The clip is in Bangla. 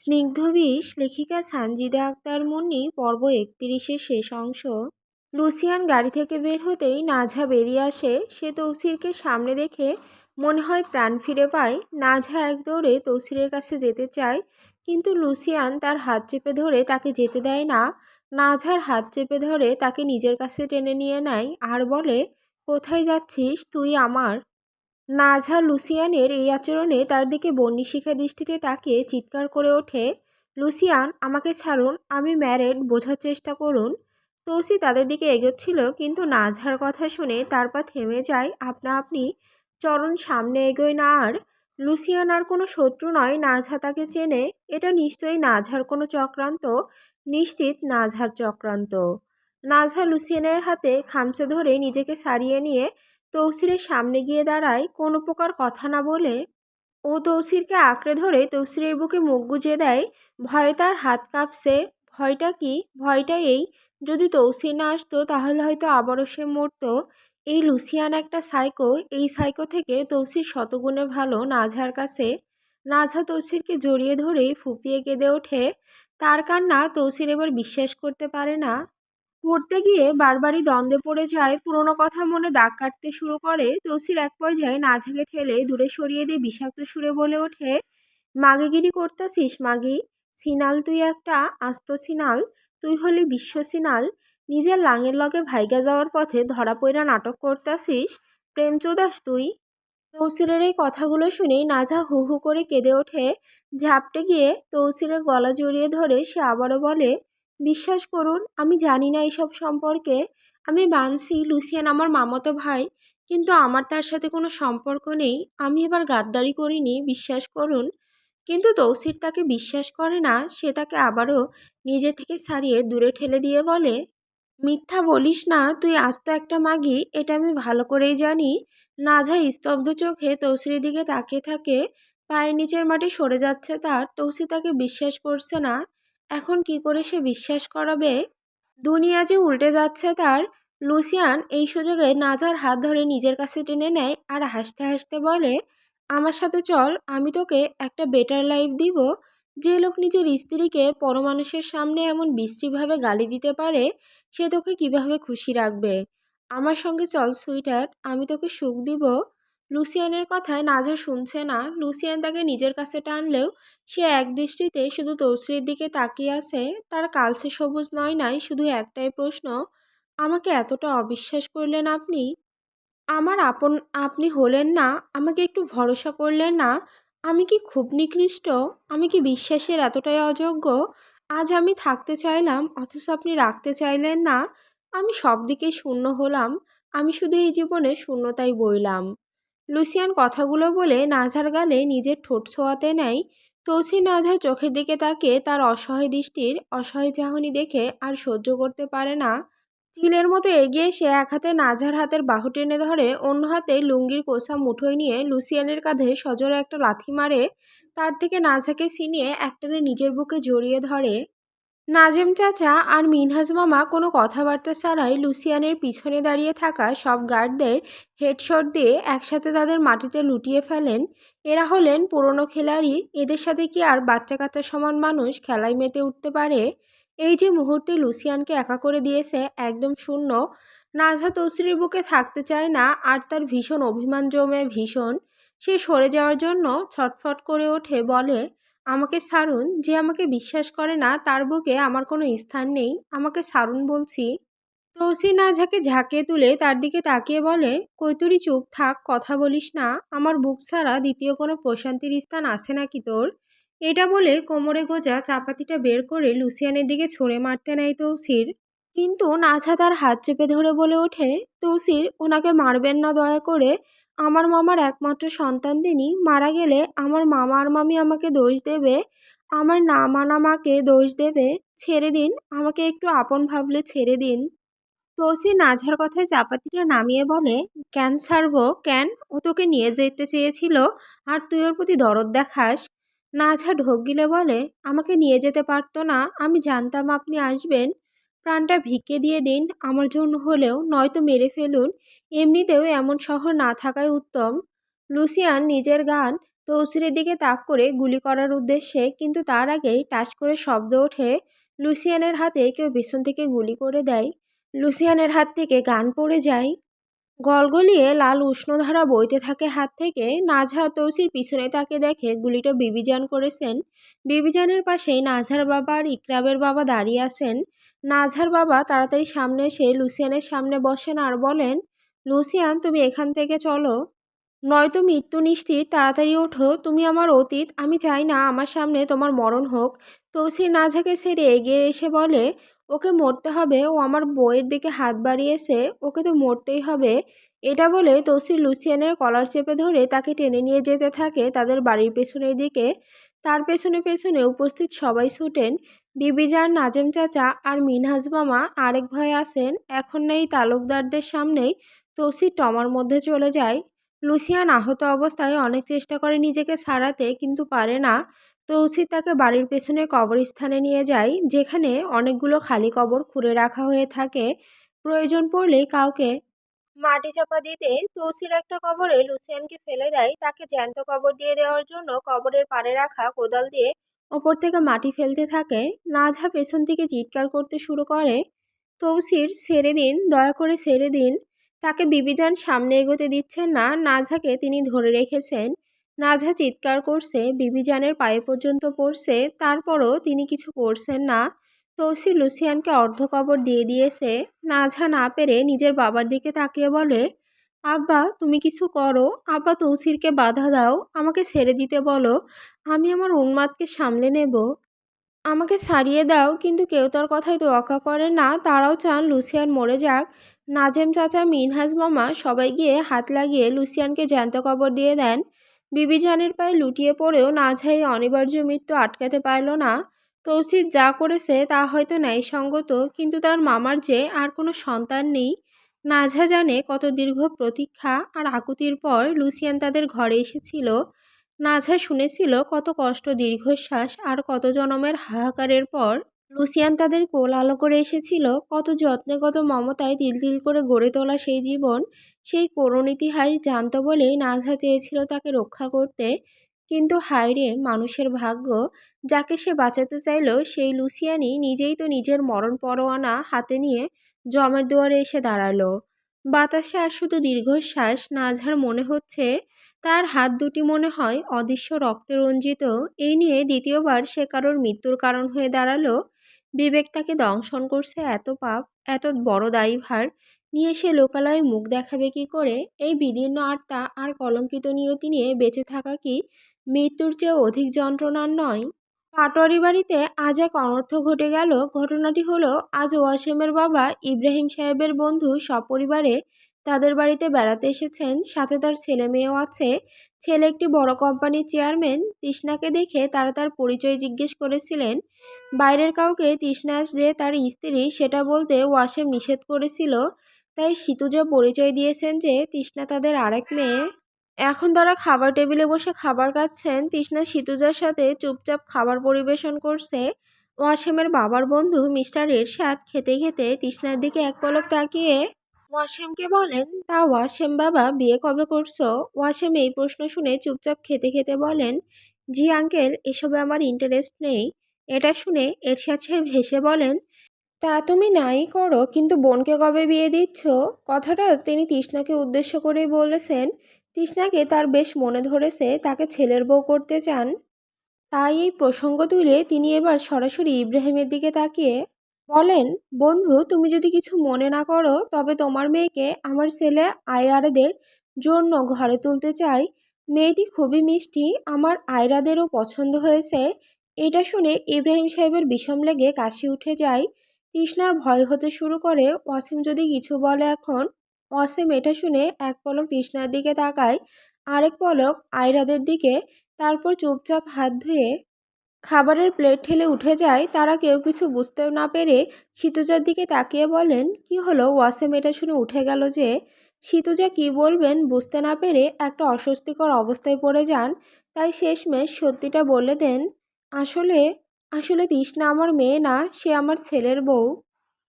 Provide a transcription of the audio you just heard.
স্নিগ্ধবিষ লেখিকা সানজিদা আক্তার মুন্নি পর্ব ৩১-এর শেষ অংশ। লুসিয়ান গাড়ি থেকে বের হতেই নাঝা বেরিয়ে আসে। সে তৌসিরকে সামনে দেখে মনে হয় প্রাণ ফিরে পায়। নাঝা এক দৌড়ে তৌসিরের কাছে যেতে চায়, কিন্তু লুসিয়ান তার হাত চেপে ধরে তাকে যেতে দেয় না। নাঝার হাত চেপে ধরে তাকে নিজের কাছে টেনে নিয়ে নেয় আর বলে, কোথায় যাচ্ছিস তুই আমার? নাঝা লুসিয়ানের এই আচরণে তার দিকে বহ্নিশিখা দৃষ্টিতে তাকিয়ে চিৎকার করে ওঠে, লুসিয়ান, আমাকে ছাড়ুন, আমি ম্যারেড, বোঝার চেষ্টা করুন। তৌসি তাদের দিকে এগোচ্ছিল, কিন্তু নাঝার কথা শুনে তার পা থেমে যায় আপনা আপনি। চরণ সামনে এগোয় না আর। লুসিয়ান আর কোনো শত্রু নয়, নাঝা তাকে চেনে। এটা নিশ্চয়ই নাঝার কোনো চক্রান্ত, নিশ্চিত নাঝার চক্রান্ত। নাঝা লুসিয়ানের হাতে খামচে ধরে নিজেকে সারিয়ে নিয়ে তৌসিরের সামনে গিয়ে দাঁড়ায়, কোনো প্রকার কথা না বলে। ও তৌসিরকে আঁকড়ে ধরে তৌসিরের বুকে মুখ গুজে দেয়। ভয়ে তার হাত কাঁপছে। ভয়টা কি? ভয়টা এই, যদি তৌসির না আসতো তাহলে হয়তো আবারও সে মরত। এই লুসিয়ান একটা সাইকো। এই সাইকো থেকে তৌসির শতগুণে ভালো নাঝার কাছে। নাঝা তৌসিরকে জড়িয়ে ধরেই ফুঁপিয়ে কেঁদে ওঠে। তার কান্না তৌসির এবার বিশ্বাস করতে পারে না। করতে গিয়ে বারবারই দ্বন্দ্বে পড়ে যায়। পুরোনো কথা মনে দাগ কাটতে শুরু করে। তৌসির এক পর্যায়ে নাঝাকে ঠেলে দূরে সরিয়ে দিয়ে বিষাক্ত সুরে বলে ওঠে, মাগিগিরি করতাছিস মাগি? সিনাল তুই একটা, আস্ত সিনাল। তুই হলি বিশ্ব সিনাল। নিজের লাঙের লগে ভাইগা যাওয়ার পথে ধরা পইরা নাটক করতাছিস। প্রেম চোদাস তুই। তৌসিরের এই কথাগুলো শুনেই নাঝা হু হু করে কেঁদে ওঠে। ঝাপটে গিয়ে তৌসিরের গলা জড়িয়ে ধরে সে আবারও বলে, বিশ্বাস করুন, আমি জানি না এইসব সম্পর্কে। আমি মানছি লুসিয়ান আমার মামাতো ভাই, কিন্তু আমার তার সাথে কোনো সম্পর্ক নেই। আমি এবার গাদ্দারি করিনি, বিশ্বাস করুন। কিন্তু তৌসির তাকে বিশ্বাস করে না। সে তাকে আবারও নিজে থেকে ছাড়িয়ে দূরে ঠেলে দিয়ে বলে, মিথ্যা বলিস না, তুই আস্ত একটা মাগি, এটা আমি ভালো করেই জানি। নাঝা স্তব্ধ চোখে তৌসির দিকে তাকিয়ে থাকে। পায়ের নিচের মাটি সরে যাচ্ছে তার। তৌসি তাকে বিশ্বাস করছে না। এখন কি করে সে বিশ্বাস করাবে? দুনিয়া যে উল্টে যাচ্ছে তার। লুসিয়ান এই সুযোগে নাজার হাত ধরে নিজের কাছে টেনে নেয় আর হাসতে হাসতে বলে, আমার সাথে চল, আমি তোকে একটা বেটার লাইফ দিব। যে লোক নিজের স্ত্রীকে পরমানুষের সামনে এমন বিশ্রীভাবে গালি দিতে পারে, সে তোকে কিভাবে খুশি রাখবে? আমার সঙ্গে চল সুইটহার্ট, আমি তোকে সুখ দিব। লুসিয়ানের কথায় নাজা শুনছে না। লুসিয়ান তাকে নিজের কাছে টানলেও সে এক দৃষ্টিতে শুধু তৌসিরের দিকে তাকিয়ে আছে। তার কালচে সবুজ নয়নায় শুধু একটাই প্রশ্ন, আমাকে এতটা অবিশ্বাস করলেন আপনি? আমার আপন আপনি হলেন না? আমাকে একটু ভরসা করলেন না? আমি কি খুব নিকৃষ্ট? আমি কি বিশ্বাসের এতটাই অযোগ্য? আজ আমি থাকতে চাইলাম, অথচ আপনি রাখতে চাইলেন না। আমি সব দিকে শূন্য হলাম। আমি শুধু এই জীবনে শূন্যতাই বইলাম। লুসিয়ান কথাগুলো বলে নাঝার গালে নিজের ঠোঁট ছোঁয়াতে নেয়। তৌসি নাঝার চোখের দিকে তাকিয়ে তার অসহায় দৃষ্টির অসহায় চাহনি দেখে আর সহ্য করতে পারে না। চিলের মতো এগিয়ে এসে এক হাতে নাঝার হাতের বাহু টেনে ধরে, অন্য হাতে লুঙ্গির কোসা মুঠোয় নিয়ে লুসিয়ানের কাঁধে সজোরে একটা লাথি মারে। তার থেকে নাঝাকে ছিনিয়ে একটানে নিজের বুকে জড়িয়ে ধরে। নাজেম চাচা আর মিনহাজ মামা কোনো কথাবার্তা ছাড়াই লুসিয়ানের পিছনে দাঁড়িয়ে থাকা সব গার্ডদের হেডশট দিয়ে একসাথে তাদের মাটিতে লুটিয়ে ফেলেন। এরা হলেন পুরনো খেলাড়ি। এদের সাথে কি আর বাচ্চা কাচ্চা সমান মানুষ খেলায় মেতে উঠতে পারে? এই যে মুহূর্তে লুসিয়ানকে একা করে দিয়েছে, একদম শূন্য। নাজহা তৌসিরের বুকে থাকতে চায় না, আর তার ভীষণ অভিমান জমে ভীষণ। সে সরে যাওয়ার জন্য ছটফট করে ওঠে, বলে, আমাকে ছাড়ুন। যে আমাকে বিশ্বাস করে না তার বুকে আমার কোনো স্থান নেই। আমাকে ছাড়ুন বলছি। তৌসির নাজহাকে ঝাঁকিয়ে তুলে তার দিকে তাকিয়ে বলে, কৈতুরি চুপ থাক, কথা বলিস না। আমার বুক ছাড়া দ্বিতীয় কোনো প্রশান্তির স্থান আছে নাকি তোর? এটা বলে কোমরে গোজা চাপাতিটা বের করে লুসিয়ানের দিকে ছুঁড়ে মারতে নেয় তৌসির। কিন্তু নাজহা তার হাত চেপে ধরে বলে ওঠে, তৌসির, ওনাকে মারবেন না দয়া করে। আমার মামার একমাত্র সন্তান তিনি। মারা গেলে আমার মামা আর মামি আমাকে দোষ দেবে। আমার না মানা মাকে দোষ দেবে। ছেড়ে দিন, আমাকে একটু আপন ভাবলে ছেড়ে দিন। তৌসির নাঝার কথায় চাপাতিটা নামিয়ে বলে, কেন ছাড়বো কেন? ও তোকে নিয়ে যেতে চেয়েছিল, আর তুই ওর প্রতি দরদ দেখাস? নাঝা ঢোক গিলে বলে, আমাকে নিয়ে যেতে পারতো না? আমি জানতাম আপনি আসবেন। প্রাণটা ভিক্ষে দিয়ে দিন আমার জন্য হলেও, নয়তো মেরে ফেলুন। এমনিতেও এমন শহর না থাকাই উত্তম। লুসিয়ান নিজের গান তৌসিরের দিকে তাক করে গুলি করার উদ্দেশ্যে, কিন্তু তার আগেই টাচ করে শব্দ ওঠে। লুসিয়ানের হাতে কেউ পেছন থেকে গুলি করে দেয়। লুসিয়ানের হাত থেকে গান পড়ে যায়। গলগলিয়ে লাল উষ্ণধারা বইতে থাকে হাত থেকে। নাজহা তৌসির পিছনে তাকে দেখে গুলিটা বিবিজান করেছেন। বিবিজানের পাশেই নাজহার বাবা আর ইকরামের বাবা দাঁড়িয়ে আছেন। নাজহার বাবা তাড়াতাড়ি সামনে এসে লুসিয়ানের সামনে বসেন আর বলেন, লুসিয়ান, তুমি এখান থেকে চলো, নয়তো মৃত্যু নিশ্চিত। তাড়াতাড়ি ওঠো, তুমি আমার অতীত, আমি চাই না আমার সামনে তোমার মরণ হোক। তৌসির নাজহাকে ছেড়ে এগিয়ে এসে বলে, ওকে মরতে হবে, ও আমার বউয়ের দিকে হাত বাড়িয়েছে, ওকে তো মরতেই হবে। এটা বলে তৌসির লুসিয়ানের কলার চেপে ধরে তাকে টেনে নিয়ে যেতে থাকে তাদের বাড়ির পেছনের দিকে। তার পেছনে পেছনে উপস্থিত সবাই ছুটেন। বিবিজান, নাজেম চাচা আর মিনহাজ মামা আরেক ভয়ে আসেন। এখন না এই তালুকদারদের সামনেই তৌসির টমার মধ্যে চলে যায়। লুসিয়ান আহত অবস্থায় অনেক চেষ্টা করে নিজেকে ছাড়াতে, কিন্তু পারে না। তৌসির তাকে বাড়ির পেছনে কবরস্থানে নিয়ে যায়, যেখানে অনেকগুলো খালি কবর খুঁড়ে রাখা হয়ে থাকে। প্রয়োজন পড়লেই কাউকে মাটি চাপা দিতে তৌসির একটা কবরে লুসিয়ানকে ফেলে দেয়। তাকে জ্যান্ত কবর দিয়ে দেওয়ার জন্য কবরের পাড়ে রাখা কোদাল দিয়ে ওপর থেকে মাটি ফেলতে থাকে। নাজহা পেছন থেকে চিৎকার করতে শুরু করে, তৌসির ছেড়ে দিন, দয়া করে ছেড়ে দিন। তাকে বিবিজান সামনে এগোতে দিচ্ছেন না, নাজহাকে তিনি ধরে রেখেছেন। নাজহা চিৎকার করছে, বিবিজানের পায়ে পর্যন্ত পড়ছে, তারপরও তিনি কিছু করছেন না। তৌসির লুসিয়ানকে অর্ধকবর দিয়ে দিয়েছে। নাজহা না পেরে নিজের বাবার দিকে তাকিয়ে বলে, আব্বা, তুমি কিছু করো, আব্বা, তৌসিরকে বাধা দাও, আমাকে ছেড়ে দিতে বলো, আমি আমার উন্মাদকে সামলে নেব, আমাকে ছাড়িয়ে দাও। কিন্তু কেউ তার কথায় তোয়াক্কা করে না, তারাও চান লুসিয়ান মরে যাক। নাজেম চাচা, মিনহাজ মামা সবাই গিয়ে হাত লাগিয়ে লুসিয়ানকে জ্যান্ত কবর দিয়ে দেন। বিবিজানের পায়ে লুটিয়ে পড়েও নাজহাই অনিবার্য মৃত্যু আটকাতে পারল না। তৌসির যা করেছে তা হয়তো ন্যায়সঙ্গত, কিন্তু তার মামার যে আর কোনো সন্তান নেই। নাজহা জানে কত দীর্ঘ প্রতীক্ষা আর আকুতির পর লুসিয়ান তাদের ঘরে এসেছিল। নাজহা শুনেছিল কত কষ্ট, দীর্ঘশ্বাস আর কত জনমের হাহাকারের পর লুসিয়ান তাদের কোল আলো করে এসেছিল। কত যত্নে, কত মমতায় তিল তিল করে গড়ে তোলা সেই জীবন, সেই করুণ ইতিহাস জানত বলেই নাজহা চেয়েছিল তাকে রক্ষা করতে। কিন্তু হায় রে মানুষের ভাগ্য, যাকে সে বাঁচাতে চাইল সেই লুসিয়ানই নিজেই তো নিজের মরণ পরোয়ানা হাতে নিয়ে জমের দুয়ারে এসে দাঁড়ালো। বাতাসে আর শুধু দীর্ঘশ্বাস। নাজহার মনে হচ্ছে তার হাত দুটি মনে হয় অদৃশ্য রক্তে রঞ্জিত। এই নিয়ে দ্বিতীয়বার সে কারোর মৃত্যুর কারণ হয়ে দাঁড়ালো। বিবেক তাকে দংশন করছে, এত পাপ, এত বড় দায়ভার নিয়ে সে লোকালয়ে মুখ দেখাবে কি করে? এই বিদীর্ণ আত্মা আর কলঙ্কিত নিয়তি নিয়ে বেঁচে থাকা কি মৃত্যুর চেয়েও অধিক যন্ত্রণার নয়? পাটোয়ারি বাড়িতে আজ এক অনর্থ ঘটে গেল। ঘটনাটি হলো, আজ ওয়াসিমের বাবা ইব্রাহিম সাহেবের বন্ধু সপরিবারে তাদের বাড়িতে বেড়াতে এসেছেন। সাথে তার ছেলে মেয়েও আছে। ছেলে একটি বড় কোম্পানির চেয়ারম্যান। তৃষ্ণাকে দেখে তারা তার পরিচয় জিজ্ঞেস করেছিলেন। বাইরের কাউকে তৃষ্ণা যে তার স্ত্রী সেটা বলতে ওয়াসিম নিষেধ করেছিল, তাই সিতুজা পরিচয় দিয়েছেন যে তৃষ্ণা তাদের আরেক মেয়ে। এখন তারা খাবার টেবিলে বসে খাবার খাচ্ছেন। তৃষ্ণা সিতুজার সাথে চুপচাপ খাবার পরিবেশন করছে। ওয়াসিমের বাবার বন্ধু মিস্টার এরশাদ খেতে খেতে তৃষ্ণার দিকে এক পলক তাকিয়ে ওয়াসিমকে বলেন, তা ওয়াসিম বাবা, বিয়ে কবে করছো? ওয়াসিম এই প্রশ্ন শুনে চুপচাপ খেতে খেতে বলেন, জি আঙ্কেল, এসবে আমার ইন্টারেস্ট নেই। এটা শুনে এরশাদ সাহেব হেসে বলেন, তা তুমি নাই করো, কিন্তু বোনকে কবে বিয়ে দিচ্ছ? কথাটা তিনি তৃষ্ণাকে উদ্দেশ্য করেই বলেছেন। তৃষ্ণাকে তার বেশ মনে ধরেছে, তাকে ছেলের বউ করতে চান। তাই এই প্রসঙ্গ তুলে তিনি এবার সরাসরি ইব্রাহিমের দিকে তাকিয়ে বলেন, বন্ধু, তুমি যদি কিছু মনে না করো তবে তোমার মেয়েকে আমার ছেলে আয়রাদের জন্য ঘরে তুলতে চাই। মেয়েটি খুবই মিষ্টি, আমার আয়রাদেরও পছন্দ হয়েছে। এটা শুনে ইব্রাহিম সাহেবের বিষম লেগে কাশি উঠে যায়। তৃষ্ণার ভয় হতে শুরু করে, ওয়াসিম যদি কিছু বলে এখন। ওয়াসিম এটা শুনে এক পলক তৃষ্ণার দিকে তাকায়, আরেক পলক আয়রাদের দিকে, তারপর চুপচাপ হাত ধুয়ে খাবারের প্লেট ঠেলে উঠে যায়। তারা কেউ কিছু বুঝতেও না পেরে সিতুজার দিকে তাকিয়ে বলেন, কি হলো? ওয়াসিম এটা শুনে উঠে গেল যে। সিতুজা কি বলবেন বুঝতে না পেরে একটা অস্বস্তিকর অবস্থায় পড়ে যান। তাই শেষমেশ সত্যিটা বলে দেন, আসলে আসলে তৃষ্ণা আমার মেয়ে না, সে আমার ছেলের বউ।